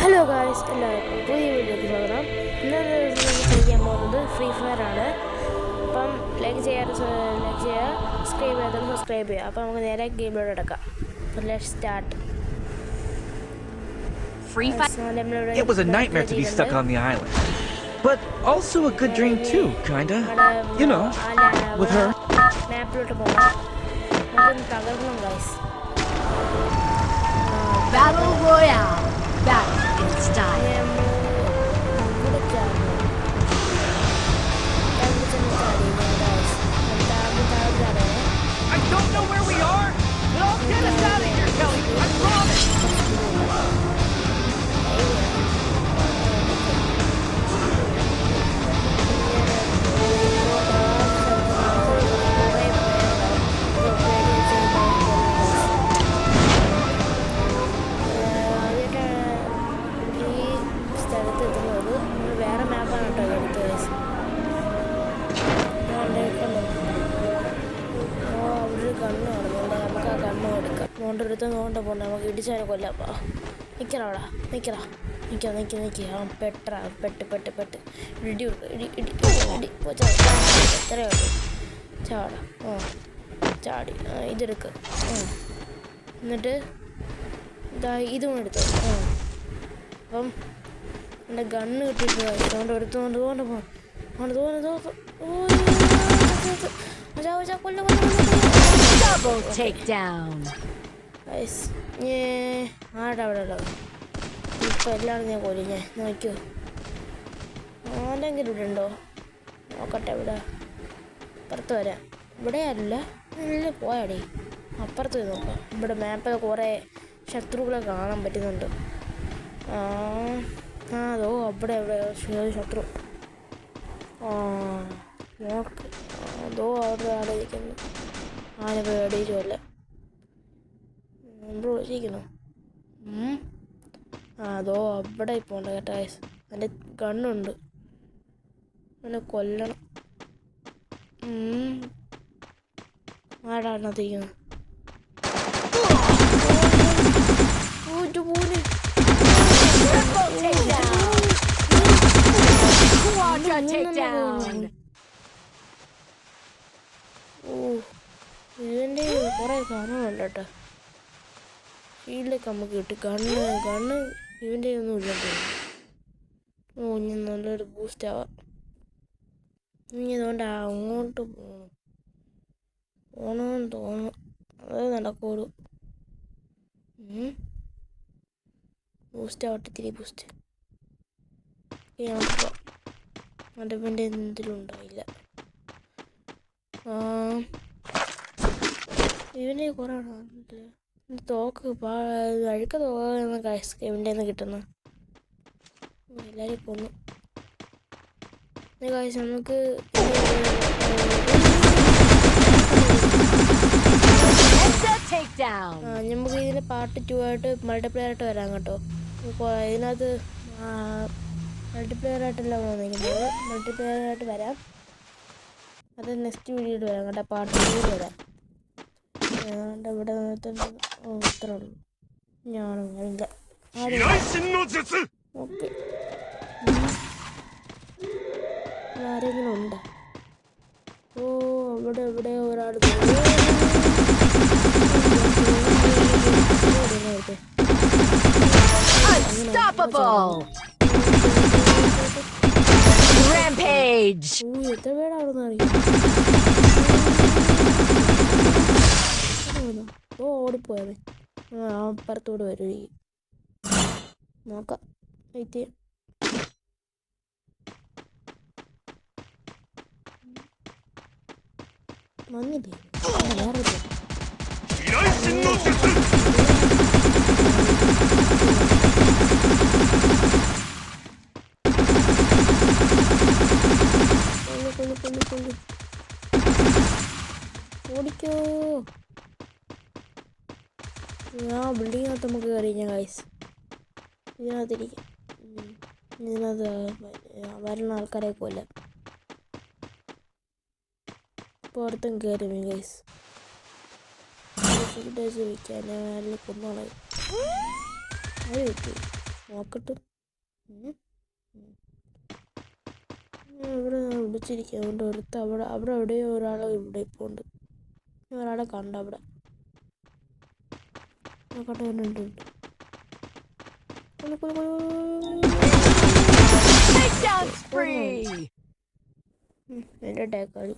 Hello guys, എല്ലാവർക്കും പുതിയ വീഡിയോയ്ക്ക് സ്വാഗതം. ഇന്നത്തെ ദിവസം നമുക്ക് കളിക്കാൻ പോകുന്നത് ഫ്രീ ഫയർ ആണ്. അപ്പം ലൈക്ക് ചെയ്യുക, സബ്സ്ക്രൈബ് ചെയ്യുക. അപ്പം നമുക്ക് നേരെ ഗെയിമിലോട്ട് എടുക്കാം. Let's start. Free Fire. It was a nightmare to be stuck on the island, but also a good dream too, kinda. You know, with her. മാപ്പിലോട്ട് പോകാം. നമുക്കൊന്ന് തകർക്കണം guys. Battle Royale. Battle in style. I don't know where we are, but I'll get us out of here, Kelly. I promise. വേറെ മാപ്പാണ് കേട്ടോ എടുത്ത് അവിടെ കണ്ണ് കാണുന്നുണ്ട്. നമുക്ക് ആ കണ്ണ് എടുക്കാം. നോണ്ടെടുത്ത് പോകണ്ട, നമുക്ക് ഇടിച്ചാൽ കൊല്ലാം. നിൽക്കണോടാ, നിൽക്കാം. ആ പെട്ട് ഇടി എത്രയേ ഉള്ളൂ. ചാടി ഇതെടുക്ക്. എന്നിട്ട് ഇതാ ഇതും എടുത്തു. അപ്പം എൻ്റെ ഗണ്ണ് കിട്ടിയിട്ട് എടുത്തുകൊണ്ട് Double takedown. ആടെ അവിടെ ഉള്ളത് ഇപ്പം എല്ലാം ഞാൻ കൊല്ലിഞ്ഞേ. നോക്കൂ, ആരെങ്കിലും ഇവിടെ ഉണ്ടോ നോക്കട്ടെ. ഇവിടെ അപ്പുറത്ത് വരാം. ഇവിടെ അല്ല, നല്ല പോയാടേ അപ്പുറത്ത് നോക്കാം. ഇവിടെ മാപ്പിൽ കുറേ ശത്രുക്കളെ കാണാൻ പറ്റുന്നുണ്ട്. അതോ അവിടെ ശത്രു. നോക്ക്, അതോ അവിടെ ഇരിക്കുന്നു. ആരെ പേടിയില്ല. നമ്മൾ വിളിച്ചിരിക്കുന്നു. അതോ അവിടെ പോണ്ട കേട്ടോ. എൻ്റെ ഗണ്ണുണ്ട്, അവനെ കൊല്ലണം. ആടാണത്തിരിക്കുന്നു. ഇതിൻ്റെ കുറേ സാധനങ്ങളുണ്ട് കേട്ടോ. ഷീൽഡൊക്കെ നമുക്ക് കിട്ടും. ഗണ്ണ് ഇവൻ്റെ ഒന്നും ഇല്ലല്ലോ. ഞാൻ നല്ലൊരു ബൂസ്റ്റ് ആവാം. ഇനി അതുകൊണ്ട് അങ്ങോട്ട് പോകണമെന്ന് തോന്നുന്നു. അത് നടക്കുള്ളൂ. ബൂസ്റ്റ് ആവട്ടെ, ഇത്തിരി ബൂസ്റ്റ്. മറ്റവൻ്റെ എന്തെങ്കിലും ഉണ്ടായില്ല. ഇവൻ്റെ കുറേ തോക്ക് അഴുക്ക തോക്കാണ് ഇവൻ്റെ കിട്ടുന്ന. എല്ലാവരും കൊന്നു. നമുക്ക് നമുക്ക് ഇതിന് പാർട്ട് 2 ആയിട്ട് മൾട്ടിപ്ലെയർ ആയിട്ട് വരാം കേട്ടോ. ഇതിനകത്ത് മൾട്ടിപ്ലെയർ ആയിട്ടല്ല വന്നിരിക്കുന്നത്, മൾട്ടിപ്ലെയർ ആയിട്ട് വരാം. അത് നെക്സ്റ്റ് വീഡിയോയിൽ വരാം കേട്ടോ. പാർട്ട് 2 വരാം. ഇവിടെ ഇത്ര ഉള്ളൂ. ഞാനില്ല. ഓക്കെ, ആരെങ്കിലും ഉണ്ടോ? ഇവിടെ ഒരാൾ എത്ര പേരാണെന്ന് അറിയാം. ഓടിപ്പോയത് അപ്പുറത്തോട് വരും. നോക്കാം. വെയിറ്റ് വന്നില്ലേ? വേറെ ഓടിക്കോ. ബിൽഡിങ്ങിനകത്ത് നമുക്ക് കയറിഞ്ഞ ഗൈസ്. ഇതിനകത്തിരിക്കും. ഇതിനകത്ത് വരുന്ന ആൾക്കാരെ കൊല്ലാം. പുറത്തും കയറി ഗൈസ്. ഫുഡ് കഴിക്കാൻ കൊന്നോളായി. അത് കിട്ടി. നോക്കട്ടെ. ഇവിടെ വിളിച്ചിരിക്കുക. അതുകൊണ്ട് ഒരുത്ത അവിടെ എവിടെയോ ഒരാൾ ഇവിടെ ഇപ്പോൾ ഉണ്ട്. ഒരാളെ കണ്ട അവിടെ നോക്കട്ടെ. ഉണ്ട്. എൻ്റെ ടേക്കാളി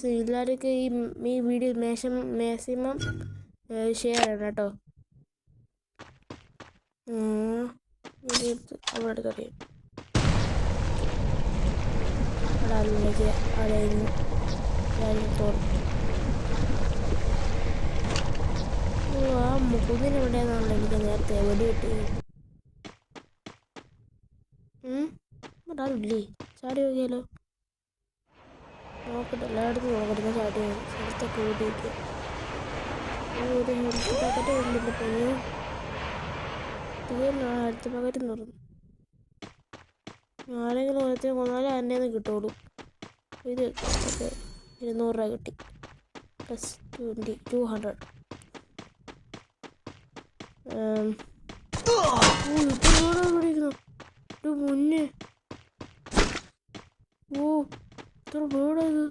എല്ലാവർക്കും ഈ വീഡിയോ മാക്സിമം ഷെയർ ചെയ്യണം കേട്ടോ. അവിടെ അടുത്തറിയാം മുക്കുന്നിനെവിടെയാണെന്നാണല്ലോ എനിക്ക് നേരത്തെ വെടി കിട്ടി. ഒരാളില്ലേ? ചാടി നോക്കിയാലോ? നോക്കട്ടെ, എല്ലായിടത്തും നോക്കട്ടെ. ചാടി സ്ഥലത്തൊക്കെ ഓടി വയ്ക്കുക. ഒരു ഹെൽത്ത് പാക്കറ്റ് ഉണ്ടല്ലോ. പിന്നെ തീർന്നാണ് ഹെൽത്ത് പാക്കറ്റ് എന്ന് പറഞ്ഞു. ആരെങ്കിലും ഓരോരുത്തരും കൊന്നാലേ എന്നെ കിട്ടുള്ളൂ. ഇത് ഓക്കെ, 200 രൂപ കിട്ടി. പ്ലസ് 200. മുന്നേ ഇത്ര വീടത്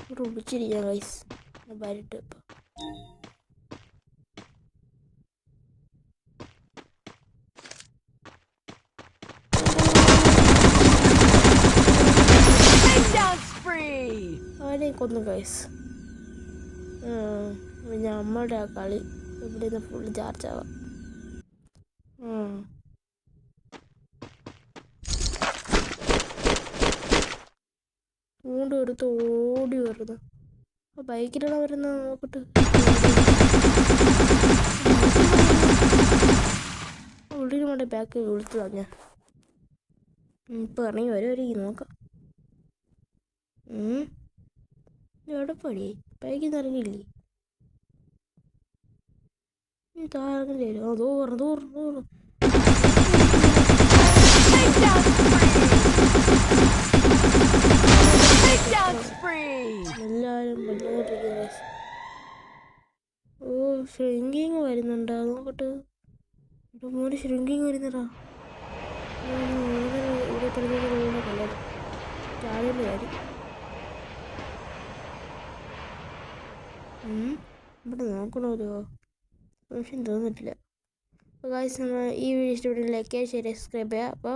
ഇവിടെ ഒളിച്ചിരിക്കാം ഗൈസ്. വരട്ട് ഇപ്പം അവനെ കൊന്നു ഗൈസ്. പിന്നെ അമ്മയുടെ ആ കളി ഇവിടെ നിന്ന് ഫുള്ള് ചാർജ് ആവാം. എടുത്ത് ഓടി വരുന്നു. ആ ബൈക്കിലാണ് വരുന്നത്. നോക്കട്ടെ, ഉള്ളിന് വേണ്ട ബാക്ക് വിളിച്ചതാണ് ഞാൻ. ഇപ്പം ഇറങ്ങി വരും നോക്കാം. എവിടെ പോയി? ബൈക്കിൽ നിന്ന് ഇറങ്ങിയില്ലേ? താഴെ ദൂരം എല്ലാവരും വന്നുകൊണ്ടിരിക്കുന്നു. ഷ്രിങ്കിങ് വരുന്നുണ്ടോ? നോക്കട്ടെ. ഇവിടെ മോന് ഷ്രിങ്കിങ് വരുന്നടാ. ഇവിടെ പറഞ്ഞ കല്ലത് ചാടിൻ്റെ കാര്യം. ഇവിടെ നോക്കണമല്ലോ. പക്ഷെ തോന്നിട്ടില്ല. അപ്പോൾ ഗായ്സ്, നമ്മൾ ഈ വീഡിയോ ഇഷ്ടപ്പെട്ടെങ്കിൽ ലൈക്ക് ചെയ്യുക, ഷെയർ ചെയ്യുക, സബ്സ്ക്രൈബ് ചെയ്യുക. അപ്പോൾ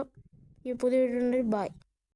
ഈ പുതിയ വീഡിയോ ഉണ്ടെങ്കിൽ ബൈ.